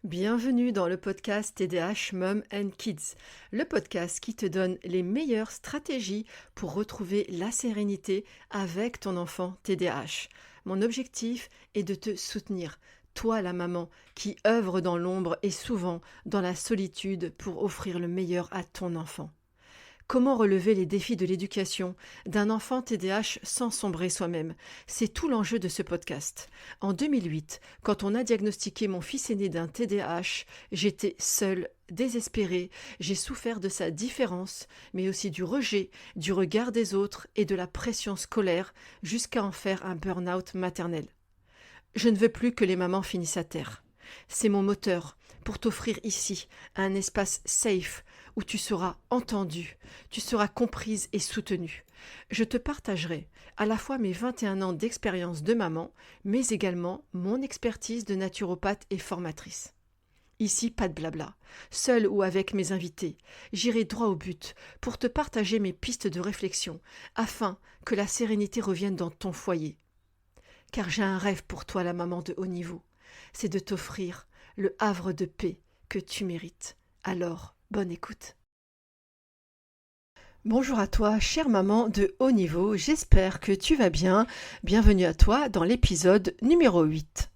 Bienvenue dans le podcast TDH Mom and Kids, le podcast qui te donne les meilleures stratégies pour retrouver la sérénité avec ton enfant TDAH. Mon objectif est de te soutenir, toi la maman qui œuvre dans l'ombre et souvent dans la solitude pour offrir le meilleur à ton enfant. Comment relever les défis de l'éducation d'un enfant TDAH sans sombrer soi-même? C'est tout l'enjeu de ce podcast. En 2008, quand on a diagnostiqué mon fils aîné d'un TDAH, j'étais seule, désespérée. J'ai souffert de sa différence, mais aussi du rejet, du regard des autres et de la pression scolaire, jusqu'à en faire un burn-out maternel. Je ne veux plus que les mamans finissent à terre. C'est mon moteur pour t'offrir ici un espace safe où tu seras entendue, tu seras comprise et soutenue. Je te partagerai à la fois mes 21 ans d'expérience de maman, mais également mon expertise de naturopathe et formatrice. Ici, pas de blabla. Seule ou avec mes invités, j'irai droit au but pour te partager mes pistes de réflexion afin que la sérénité revienne dans ton foyer. Car j'ai un rêve pour toi, la maman de haut niveau. C'est de t'offrir le havre de paix que tu mérites. Alors, bonne écoute. Bonjour à toi, chère maman de haut niveau, j'espère que tu vas bien. Bienvenue à toi dans l'épisode numéro 8.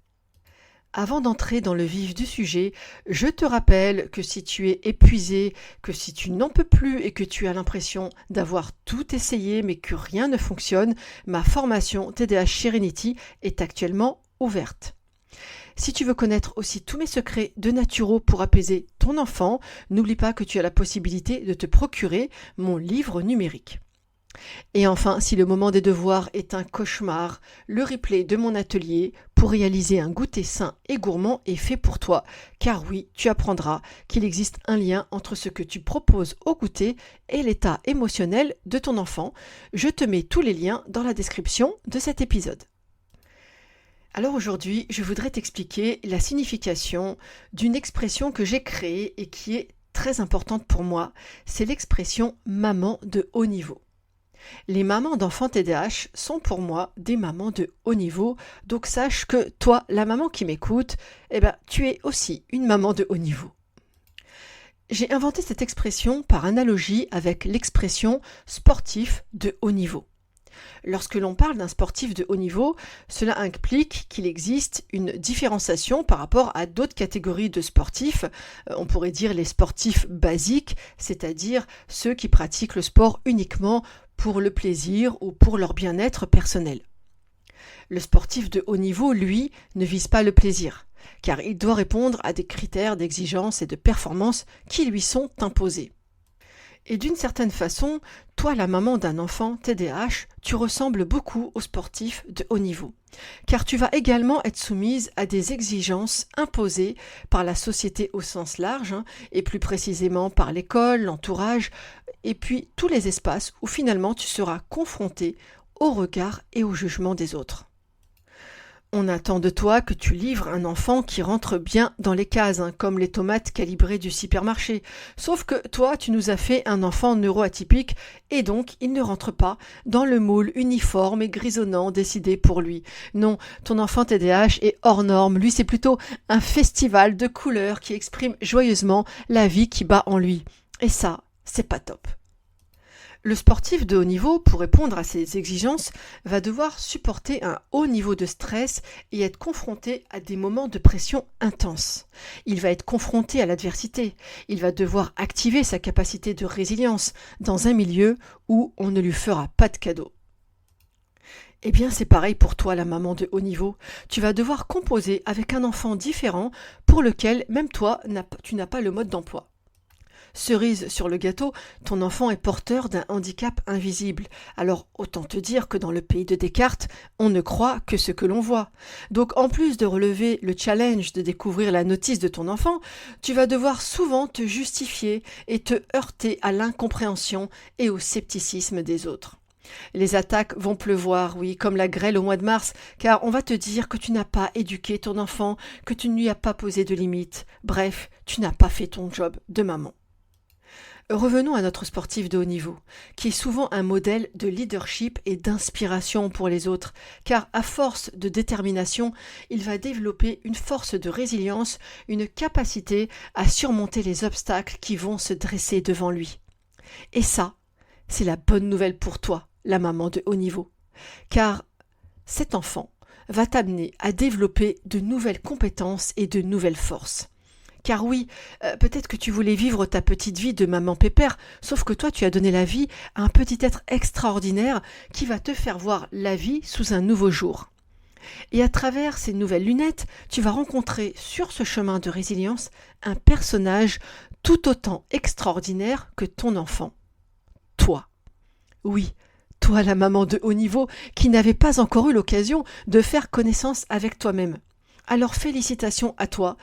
Avant d'entrer dans le vif du sujet, je te rappelle que si tu es épuisé, que si tu n'en peux plus et que tu as l'impression d'avoir tout essayé mais que rien ne fonctionne, ma formation TDH Serenity est actuellement ouverte. Si tu veux connaître aussi tous mes secrets de naturo pour apaiser ton enfant, n'oublie pas que tu as la possibilité de te procurer mon livre numérique. Et enfin, si le moment des devoirs est un cauchemar, le replay de mon atelier pour réaliser un goûter sain et gourmand est fait pour toi. Car oui, tu apprendras qu'il existe un lien entre ce que tu proposes au goûter et l'état émotionnel de ton enfant. Je te mets tous les liens dans la description de cet épisode. Alors aujourd'hui, je voudrais t'expliquer la signification d'une expression que j'ai créée et qui est très importante pour moi. C'est l'expression « maman de haut niveau ». Les mamans d'enfants TDAH sont pour moi des mamans de haut niveau, donc sache que toi, la maman qui m'écoute, tu es aussi une maman de haut niveau. J'ai inventé cette expression par analogie avec l'expression « sportif de haut niveau ». Lorsque l'on parle d'un sportif de haut niveau, cela implique qu'il existe une différenciation par rapport à d'autres catégories de sportifs. On pourrait dire les sportifs basiques, c'est-à-dire ceux qui pratiquent le sport uniquement pour le plaisir ou pour leur bien-être personnel. Le sportif de haut niveau, lui, ne vise pas le plaisir, car il doit répondre à des critères d'exigence et de performance qui lui sont imposés. Et d'une certaine façon, toi, la maman d'un enfant TDAH, tu ressembles beaucoup aux sportifs de haut niveau. Car tu vas également être soumise à des exigences imposées par la société au sens large, et plus précisément par l'école, l'entourage, et puis tous les espaces où finalement tu seras confrontée au regard et au jugement des autres. On attend de toi que tu livres un enfant qui rentre bien dans les cases, comme les tomates calibrées du supermarché. Sauf que toi, tu nous as fait un enfant neuroatypique et donc il ne rentre pas dans le moule uniforme et grisonnant décidé pour lui. Non, ton enfant TDAH est hors norme. Lui, c'est plutôt un festival de couleurs qui exprime joyeusement la vie qui bat en lui. Et ça, c'est pas top. Le sportif de haut niveau, pour répondre à ces exigences, va devoir supporter un haut niveau de stress et être confronté à des moments de pression intense. Il va être confronté à l'adversité. Il va devoir activer sa capacité de résilience dans un milieu où on ne lui fera pas de cadeau. Eh bien, c'est pareil pour toi, la maman de haut niveau. Tu vas devoir composer avec un enfant différent pour lequel, même toi, tu n'as pas le mode d'emploi. Cerise sur le gâteau, ton enfant est porteur d'un handicap invisible. Alors autant te dire que dans le pays de Descartes, on ne croit que ce que l'on voit. Donc en plus de relever le challenge de découvrir la notice de ton enfant, tu vas devoir souvent te justifier et te heurter à l'incompréhension et au scepticisme des autres. Les attaques vont pleuvoir, oui, comme la grêle au mois de mars, car on va te dire que tu n'as pas éduqué ton enfant, que tu ne lui as pas posé de limites. Bref, tu n'as pas fait ton job de maman. Revenons à notre sportif de haut niveau, qui est souvent un modèle de leadership et d'inspiration pour les autres, car à force de détermination, il va développer une force de résilience, une capacité à surmonter les obstacles qui vont se dresser devant lui. Et ça, c'est la bonne nouvelle pour toi, la maman de haut niveau, car cet enfant va t'amener à développer de nouvelles compétences et de nouvelles forces. Car oui, peut-être que tu voulais vivre ta petite vie de maman pépère, sauf que toi tu as donné la vie à un petit être extraordinaire qui va te faire voir la vie sous un nouveau jour. Et à travers ces nouvelles lunettes, tu vas rencontrer sur ce chemin de résilience un personnage tout autant extraordinaire que ton enfant. Toi. Oui, toi la maman de haut niveau qui n'avait pas encore eu l'occasion de faire connaissance avec toi-même. Alors félicitations à toi,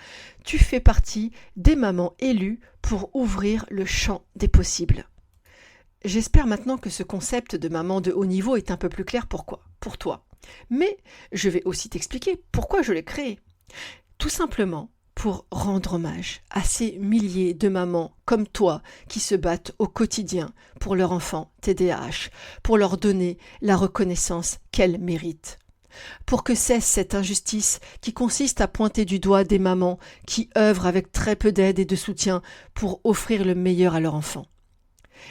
tu fais partie des mamans élues pour ouvrir le champ des possibles. J'espère maintenant que ce concept de maman de haut niveau est un peu plus clair pour toi. Mais je vais aussi t'expliquer pourquoi je l'ai créé. Tout simplement pour rendre hommage à ces milliers de mamans comme toi qui se battent au quotidien pour leur enfant TDAH, pour leur donner la reconnaissance qu'elles méritent. Pour que cesse cette injustice qui consiste à pointer du doigt des mamans qui œuvrent avec très peu d'aide et de soutien pour offrir le meilleur à leur enfant.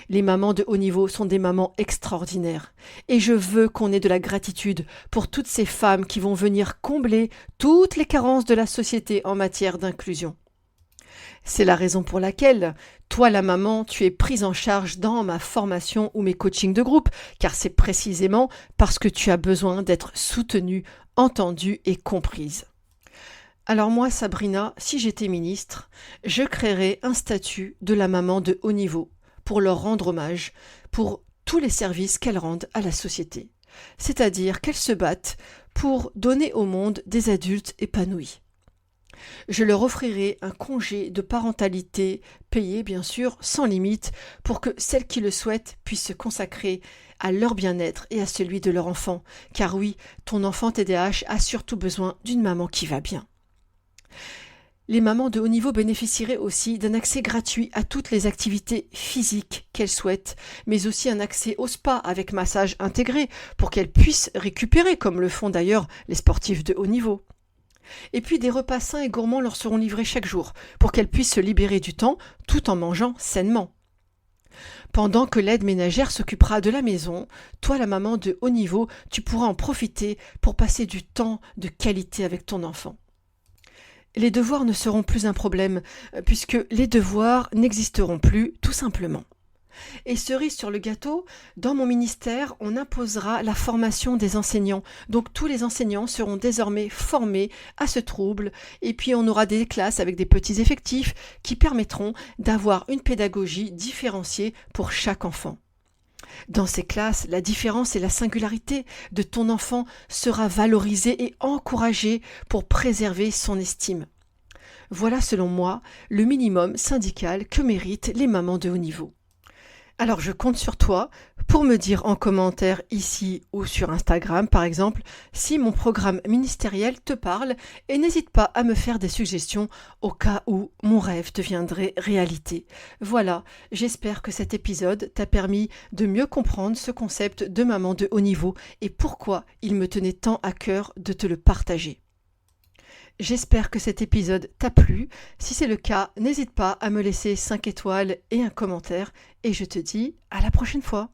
Les mamans de haut niveau sont des mamans extraordinaires et je veux qu'on ait de la gratitude pour toutes ces femmes qui vont venir combler toutes les carences de la société en matière d'inclusion. C'est la raison pour laquelle, toi la maman, tu es prise en charge dans ma formation ou mes coachings de groupe, car c'est précisément parce que tu as besoin d'être soutenue, entendue et comprise. Alors moi, Sabrina, si j'étais ministre, je créerais un statut de la maman de haut niveau pour leur rendre hommage, pour tous les services qu'elles rendent à la société. C'est-à-dire qu'elles se battent pour donner au monde des adultes épanouis. Je leur offrirai un congé de parentalité payé, bien sûr, sans limite, pour que celles qui le souhaitent puissent se consacrer à leur bien-être et à celui de leur enfant. Car oui, ton enfant TDAH a surtout besoin d'une maman qui va bien. Les mamans de haut niveau bénéficieraient aussi d'un accès gratuit à toutes les activités physiques qu'elles souhaitent, mais aussi un accès au spa avec massage intégré pour qu'elles puissent récupérer, comme le font d'ailleurs les sportifs de haut niveau. Et puis des repas sains et gourmands leur seront livrés chaque jour pour qu'elles puissent se libérer du temps tout en mangeant sainement. Pendant que l'aide ménagère s'occupera de la maison, toi la maman de haut niveau, tu pourras en profiter pour passer du temps de qualité avec ton enfant. Les devoirs ne seront plus un problème puisque les devoirs n'existeront plus tout simplement. Et cerise sur le gâteau, dans mon ministère, on imposera la formation des enseignants. Donc tous les enseignants seront désormais formés à ce trouble et puis on aura des classes avec des petits effectifs qui permettront d'avoir une pédagogie différenciée pour chaque enfant. Dans ces classes, la différence et la singularité de ton enfant sera valorisée et encouragée pour préserver son estime. Voilà selon moi le minimum syndical que méritent les mamans de haut niveau. Alors je compte sur toi pour me dire en commentaire ici ou sur Instagram par exemple si mon programme ministériel te parle et n'hésite pas à me faire des suggestions au cas où mon rêve deviendrait réalité. Voilà, j'espère que cet épisode t'a permis de mieux comprendre ce concept de maman de haut niveau et pourquoi il me tenait tant à cœur de te le partager. J'espère que cet épisode t'a plu. Si c'est le cas, n'hésite pas à me laisser 5 étoiles et un commentaire. Et je te dis à la prochaine fois.